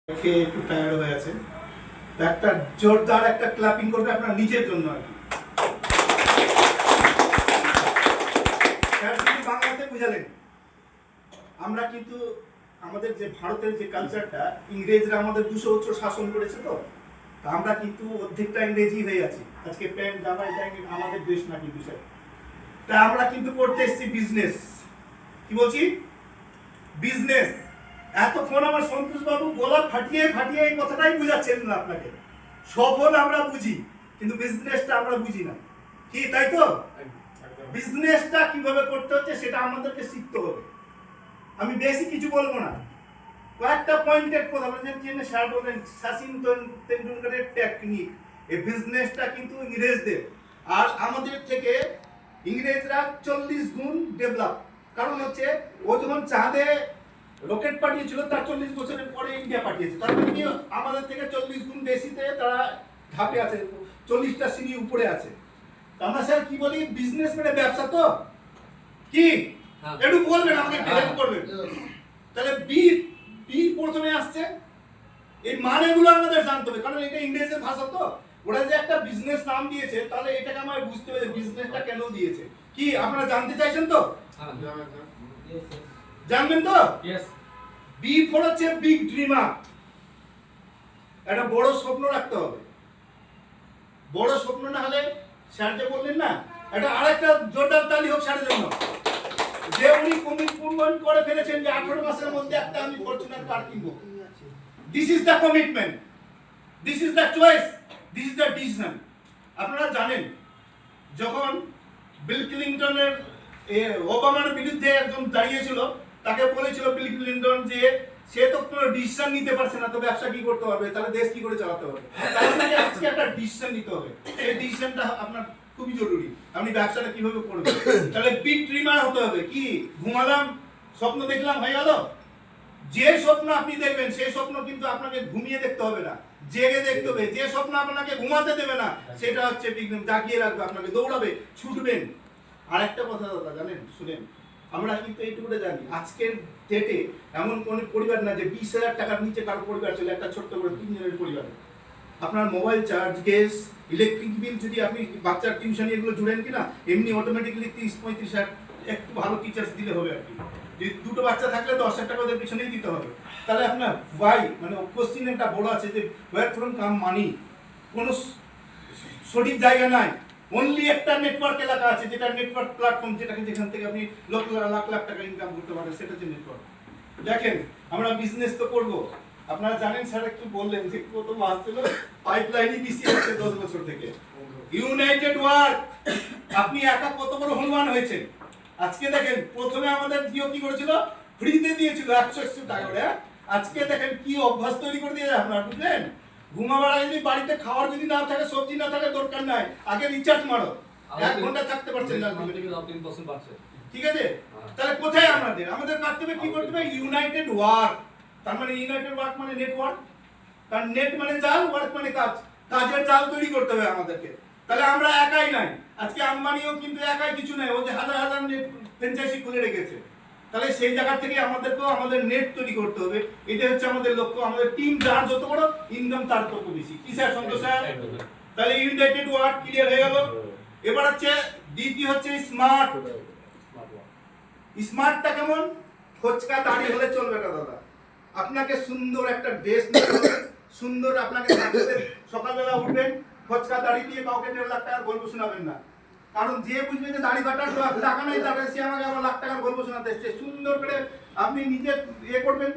খেয়ে একটু টায়ার্ড হয়ে আছে, একটা জোরদার একটা ক্ল্যাপিং করবে আপনার নিজের জন্য আর কি। বাংলাতে বুঝালেন, আমরা কিন্তু আমাদের যে ভারতের যে কালচারটা, ইংরেজরা আমাদের 200 বছর শাসন করেছে, তো আমরা কিন্তু অর্ধেকটা ইংরেজি হয়ে আছি। আজকে প্যান্ট জামা এটা আমাদের দেশ নাকি বিষয়, তা আমরা কিন্তু করতে এসেছি বিজনেস। কি বলছি? বিজনেস। এতক্ষণ আমার সন্তোষ বাবু গলা ফাটিয়ে ফাটিয়ে এই কথাটাই বুঝাচ্ছেন না আপনাকে। সফল আমরা বুঝি, কিন্তু বিজনেসটা আমরা বুঝি না। কি তাই তো? বিজনেসটা কিভাবে করতে হচ্ছে সেটা আমাদেরকে শিখতে হবে। আমি বেশি কিছু বলবো না, কয়েকটা পয়েন্টের কথা বলছেন। স্যার বললেন সচিন তেন্ডুলকরের টেকনিক, এই বিজনেসটা কিন্তু ইংরেজদের, আর আমাদের থেকে ইংরেজরা 40 গুণ ডেভেলপ। কারণ হচ্ছে ও যখন চাঁদে রকেট পাঠিয়েছিল তার 40 বছরের পরে ইন্ডিয়া পাঠিয়েছে, তার মানে কি আমাদের থেকে 40 গুণ বেশিতে তারা ধাপে আছে, 40টা সিঁড়ি উপরে আছে। আমরা স্যার কি বলি, বিজনেস মানে ব্যবসা। তো কি একটু বলবেন, আমাকে হেল্প করবেন। তাহলে বি বি প্রথমে আসছে, এই মানেগুলো আমাদের জানতে হবে, কারণ এটা ইংরেজের ভাষা। তো ওরা যে একটা বিজনেস নাম দিয়েছে, তাহলে এটাকে আমার বুঝতে হবে বিজনেসটা কেন দিয়েছে। কি আপনারা জানতে চাইছেন? তো জানবেন তো? বি ফর হচ্ছে বিগ ড্রিমার, একটা বড় স্বপ্ন রাখতে হবে। বড় স্বপ্ন না হলে, স্যার যে বললেন না, এটা আরেকটা জোরদার তালি হোক স্যারের জন্য, যে উনি কমিটমেন্ট করে ফেলেছেন যে 18 মাসের মধ্যে একটা আমি ফরচুনার কার কিনবো। This is the commitment, this is the choice, this is the decision. আপনারা জানেন, যখন বিল ক্লিনটনের ওবামার বিরুদ্ধে একজন দাঁড়িয়েছিল, তাকে বলেছিল বিল ক্লিনটন যে সে তো কোনো ডিসিশন নিতে পারছে না, তো ব্যবসা কি করতে পারবে, তাহলে দেশ কি করে চালাতে পারবে। তাহলে আপনাকে আজকে একটা ডিসিশন নিতে হবে, এই ডিসিশনটা আপনার খুবই জরুরি। আপনি ব্যবসাটা কিভাবে করবেন? তাহলে বিগ ড্রিমার হতে হবে। কি ঘুমালাম, স্বপ্ন দেখলাম, হয়ে গেল? যে স্বপ্ন আপনি দেখবেন সেই স্বপ্ন কিন্তু আপনাকে ঘুমিয়ে দেখতে হবে না, জেগে দেখতে হবে। যে স্বপ্ন আপনাকে ঘুমাতে দেবে না, সেটা হচ্ছে বিঘ্ন, জাগিয়ে রাখবে, আপনাকে দৌড়াবে, ছুটবেন। আরেকটা কথা দাদা জানেন, শুনেন, আমরা কিন্তু এইটুকুটা জানি, আজকের ডেটে এমন কোন পরিবার না যে 20,000 টাকার নিচে কারো পরিবার ছিল, একটা ছোট্ট করে 3 জনের পরিবার। আপনার mobile charge, gas, electric bill যদি আপনি বাচ্চার টিউশন এগুলো জুড়েন কিনা, এমনি অটোমেটিক্যালি 30-35,000 একটু ভালো টিচার্স দিলে হবে আর কি। যদি দুটো বাচ্চা থাকলে 10,000 টাকা ওদের পিছনেই দিতে হবে। তাহলে আপনার ওয়াই মানে কোশ্চিন একটা বড় আছে যে ওয়্যার ফ্রম কাম মানি, কোনো সঠিক জায়গা নাই। অনলি একটা নেটওয়ার্ক এলাকা আছে, যেটা নেটওয়ার্ক প্ল্যাটফর্ম, যেটাকে যেখান থেকে আপনি লাখ লাখ টাকা ইনকাম করতে পারেন, সেটা হচ্ছে নেটওয়ার্ক। দেখেন, আমরা বিজনেস তো করবো। আপনারা জানেন, স্যার একটু বললেন যে কত মাস ছিল পাইপলাইনই দিছি হচ্ছে 10 বছর থেকে। ইউনাইটেড ওয়ার্ক, আপনি একা কত বড় হনুমান হয়েছেন। আজকে দেখেন, প্রথমে আমাদের জিও কি করেছিল, ফ্রিতে দিয়েছিল 100 টাকা করে। আজকে দেখেন কি অভ্যাস তৈরি করে দিয়েছে আপনারা, বুঝলেন? ঘুমাবার আগে যদি বাড়িতে খাওয়ার যদি না থাকে, সবজি না থাকে, দরকার নাই, আগে রিচার্জ মারো, 1 ঘন্টা থাকতে পারছেন না, ঠিক আছে? তাহলে কোথায় আমাদের আমাদের কাটতে হবে, কি করতে হবে? United work. তার মানে ইউনাইটেড ওয়ার্ক মানে নেটওয়ার্ক, কারণ নেট মানে জাল, ওয়ার্ক মানে কাজ, কাজের জাল তৈরি করতে হবে আমাদেরকে। তাহলে আমরা একাই নাই, আজকে আম্বানিও কিন্তু একাই কিছু নাই, ও যে হাজার হাজার নেট ফ্র্যাঞ্চাইজি খুলে রেখেছে। তাহলে সেই জায়গা থেকে আমাদেরকেও আমাদের নেট তৈরি করতে হবে। এটা হচ্ছে আমাদের লক্ষ্য। আমাদের টিম যার যত বড়, ইনকাম তার তত বেশি। কি স্যার, সন্তোষ স্যার? তাহলে ইউনাইটেড ওয়ার্ক ক্লিয়ার হয়ে গেল। এবার হচ্ছে দ্বিতীয় হচ্ছে স্মার্ট। স্মার্টটা কেমন? খোঁচকা দাড়ি হলে চলবে না দাদা, আপনাকে সুন্দর একটা ড্রেস নিতে হবে, সুন্দর আপনাকে থাকতে। সকালবেলা উঠবেন, খোঁচকা দাড়ি দিয়ে কাউকে 1.5 লাখ টাকার গল্প শোনাবেন না, কারণ যে বুঝবে যে দাড়ি কাটার টাকা নেই, তাকে সে আমাকে আবার লাখ টাকার গল্প শোনাতে এসছে। সুন্দর করে আপনি নিজে করবেন,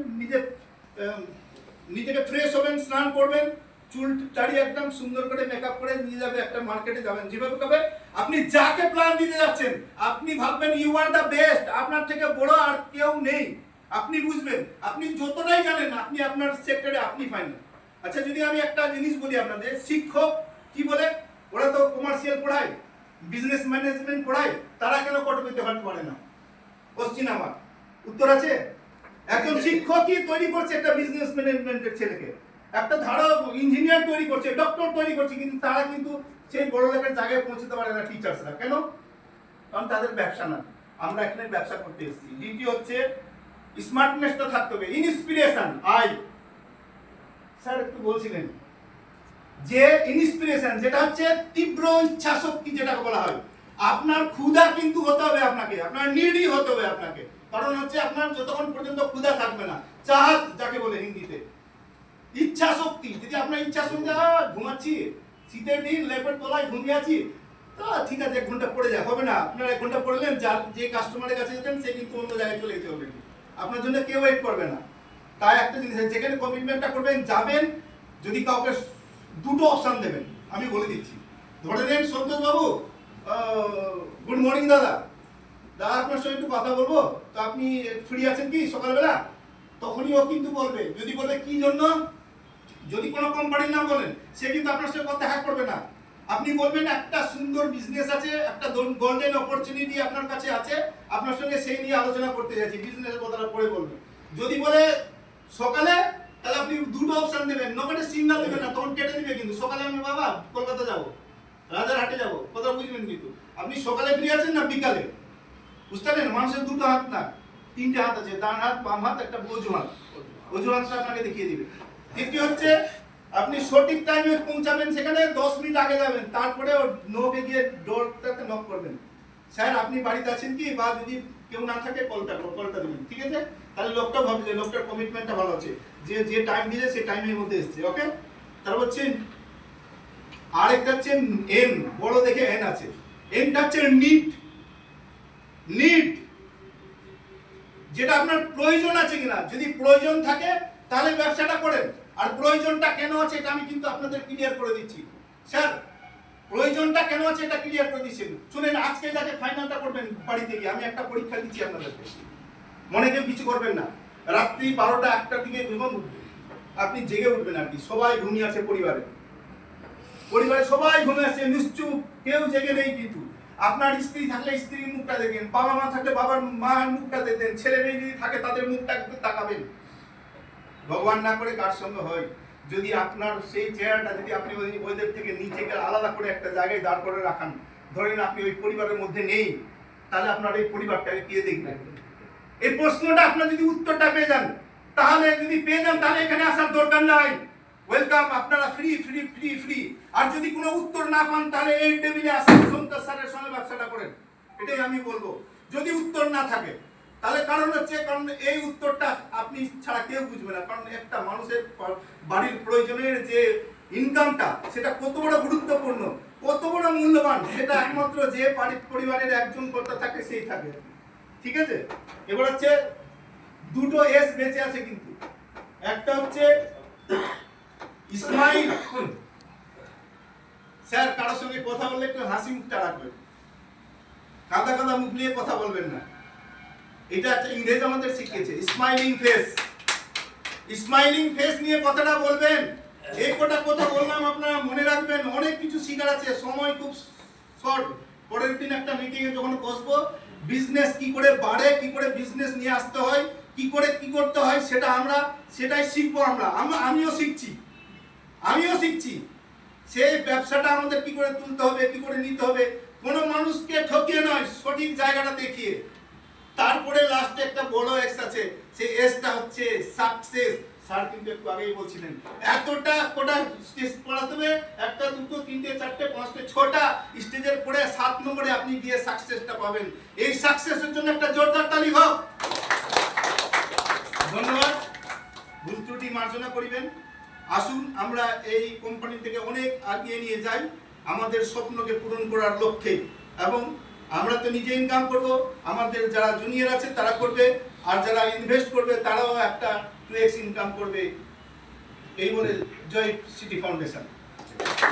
নিজেকে ফ্রেশ হবেন, স্নান করবেন, চুল দাড়ি একদম সুন্দর করে মেকআপ করে নিয়ে যাবে, একটা মার্কেটে যাবেন, যেভাবে কবে আপনি যাকে প্ল্যান দিতে যাচ্ছেন, আপনি ভাববেন ইউ আর দ্য বেস্ট, আপনার থেকে বড় আর কেউ নেই। আপনি বুঝবেন, আপনি যতটাই জানেন, আপনি আপনার সেক্টরে আপনি ফাইনাল। আচ্ছা, যদি আমি একটা জিনিস বলি আপনাদের, শিক্ষক কি বলে, ওরা তো কমার্শিয়াল পড়ায়, বিজনেস ম্যানেজমেন্ট পড়ায়, তারা কেন কটপিতে হতে পারে না? কোশ্চিন আমার, উত্তর আছে। একজন শিক্ষকই তৈরি করছে একটা বিজনেস ম্যানেজমেন্টের ছেলেকে, একটা ধারা ইঞ্জিনিয়ার তৈরি করছে, ডক্টর তৈরি করছে, কিন্তু তারা কিন্তু সেই বড় লেভেলের জায়গায় পৌঁছতে পারে না টিচার্সরা। কেন? কারণ তাদের ব্যবসা না। আমরা এখানে ব্যবসা করতে এসেছি। দ্বিতীয় হচ্ছে স্মার্টনেসটা থাকতে হবে, ইনস্পিরেশন। স্যার একটু বলছিলেন যে ইন্সপিরেশন, যেটা হচ্ছে তীব্র ইচ্ছা শক্তি যেটাকে বলা হয়। আপনার ক্ষুধা কিন্তু হতে হবে, আপনাকে আপনার নিডি হতে হবে আপনাকে। কারণ হচ্ছে আপনার যতক্ষণ পর্যন্ত ক্ষুধা থাকবে না, চাহাত যাকে বলে হিন্দিতে, ইচ্ছা শক্তি, যদি আপনার ইচ্ছা শক্তি ঘুমাচ্ছি শীতের দিন লেপের তলায় ঘুমিয়ে আছি, তো ঠিক আছে 1 ঘন্টা পড়ে যায়, হবে না। আপনার 1 ঘন্টা পড়লেন, যার যে কাস্টমারের কাছে যেতেন সে কিন্তু অন্য জায়গায় চলে যেতে হবে, আপনার জন্য কেউ ওয়েট করবে না। তাই একটা জিনিস, যেখানে কমিটমেন্টটা করবেন যাবেন, যদি কাউকে দুটো অপশন দেবেন, আমি বলে দিচ্ছি। ধরে নেন সন্তোষ বাবু, গুড মর্নিং দাদা, দাদা আপনার সঙ্গে একটু কথা বলবো, তো আপনি ফ্রি আছেন কি সকালবেলা? তখনই ও কিন্তু বলবে, যদি বলবে কি জন্য, যদি কোনো কোম্পানির নাম বলেন, সে কিন্তু আপনার সঙ্গে কথা হ্যাক করবে না। আপনি বলবেন একটা সুন্দর বিজনেস আছে, একটা গোল্ডেন অপরচুনিটি আপনার কাছে আছে, আপনার সঙ্গে সেই নিয়ে আলোচনা করতে যাচ্ছি, বিজনেসের কথাটা পরে বলবেন। যদি বলে সকালে, তাহলে আপনি দুটো অপশন দেবেন, নকাটে সিগন্যাল দেবেন না, তখন কেটে দিবে কিন্তু। সকালে আমি বাবা কলকাতা যাবো, রাজারহাটে যাবো, কথা বুঝবেন কিন্তু। আপনি সকালে ফ্রি আছেন না বিকালে, বুঝতে পারলেন? মানুষের দুটো হাত না, 3টে হাত আছে, ডান হাত, বাম হাত, একটা অজুহাত, অজুহাতটা আপনাকে দেখিয়ে দিবে। দ্বিতীয় হচ্ছে আপনি সঠিক টাইমে পৌঁছাবেন, সেখানে 10 মিনিট আগে যাবেন, তারপরে নোকে গিয়ে ডোরটাতে নক করবেন, স্যার আপনি বাড়িতে আছেন কি, বা যদি কেউ না থাকে কলটা দিবেন, ঠিক আছে? তাহলে লোকটা ভাববে যে লোকটার কমিটমেন্টটা ভালো আছে, যে যে টাইম দিয়েছে সেই টাইমের মধ্যে এসেছে, ওকে? তারপর হচ্ছে আরেকটা হচ্ছে এন, বড় দেখে এন আছে, এনটা হচ্ছে নিড, যেটা আপনার প্রয়োজন আছে কিনা। যদি প্রয়োজন থাকে তাহলে ব্যবসাটা করেন, আর প্রয়োজনটা কেন আছে এটা আমি কিন্তু আপনাদের ক্লিয়ার করে দিচ্ছি। স্যার প্রয়োজনটা কেন আছে এটা ক্লিয়ার করে দিচ্ছেন, শুনেন। আজকে যাকে ফাইনালটা করবেন বাড়িতে গিয়ে, আমি একটা পরীক্ষা দিচ্ছি আপনাদেরকে, মনে কেউ কিছু করবেন না। রাত্রি 12টা 1টার দিকে যখন আপনি জেগে উঠবেন, আর কি সবাই ঘুমিয়ে আছে, পরিবারে সবাই ঘুমিয়ে আছে, নিশ্চুপ, কেউ জেগে নেই। কিন্তু আপনার স্ত্রী থাকলে স্ত্রীর মুখটা দেখবেন, বাবা মা থাকলে বাবার মার মুখটা দেখবেন, ছেলে মেয়ে যদি থাকে তাদের মুখটা একটু তাকাবেন। ভগবান না করে কার সঙ্গে হয়, যদি আপনার সেই চেহারাটা যদি আপনি ওদের থেকে নিচেকে আলাদা করে একটা জায়গায় দাঁড় করে রাখান, ধরেন আপনি ওই পরিবারের মধ্যে নেই, তাহলে আপনার এই পরিবারটাকে কে দেখবেন? এই প্রশ্নটা আপনার যদি উত্তরটা পেয়ে যান, তাহলে এখানে আসার দরকার নাই, ওয়েলকাম, আপনারা ফ্রি ফ্রি ফ্রি ফ্রি। আর যদি কোনো উত্তর না পান, তাহলে এই টেবিলে আসেন, সন্তোষ স্যারের সঙ্গে ব্যবসাটা করেন, এটাই আমি বলবো। যদি উত্তর না থাকে, তাহলে কারণ এই উত্তরটা আপনি ছাড়া কেউ বুঝবে না। কারণ একটা মানুষের বাড়ির প্রয়োজনের যে ইনকামটা, সেটা কত বড় গুরুত্বপূর্ণ, কত বড় মূল্যবান, সেটা একমাত্র যে পরিবারের একজন কর্তা থাকে সেই থাকে, ঠিক আছে? এবার হচ্ছে দুটো এস বেঁচে আছে কিন্তু, একটা হচ্ছে ইসমাইল। স্যার কারোর সঙ্গে কথা বললে একটু হাসি মুখটা রাখবেন, কাঁদা মুখ নিয়ে কথা বলবেন না। এটা একটা ইংরেজ আমাদের শিখিয়েছে, স্মাইলিং ফেস নিয়ে কথাটা বলবেন। এই কথা বললাম, আপনারা মনে রাখবেন, অনেক কিছু শিখার আছে, সময় খুব শর্ট। পরের দিন একটা মিটিং এ যখন বসবো, বিজনেস কি করে বাড়ে, কি করে বিজনেস নিয়ে আসতে হয়, কি করতে হয়, সেটাই শিখবো আমরা। আমিও শিখছি সেই ব্যবসাটা আমাদের কি করে তুলতে হবে, কি করে নিতে হবে, কোনো মানুষকে ঠকিয়ে নয়, সঠিক জায়গাটা দেখিয়ে। তারপরে লাস্টে একটা বড় এস আছে, সেই এসটা হচ্ছে সাকসেস। স্যার কিন্তু একটু আগেই বলছিলেন, এতটা কোটা স্টেজ পড়াতে হবে, 1 2 3 4 5 6টা স্টেজের পরে 7 নম্বরে আপনি গিয়ে সাকসেসটা পাবেন। এই সাকসেসের জন্য একটা জোরদার তালি হোক। ধন্যবাদ। ভুল ত্রুটি মার্জনা করিবেন। আসুন আমরা এই কোম্পানি থেকে অনেক এগিয়ে নিয়ে যাই আমাদের স্বপ্নকে পূরণ করার লক্ষ্যে। এবং আমরা তো নিজে ইনকাম করব, আমাদের যারা জুনিয়র আছে তারা করবে, আর যারা ইনভেস্ট করবে তারাও একটা 2x ইনকাম করবে। এই বলে জয় সিটি ফাউন্ডেশন।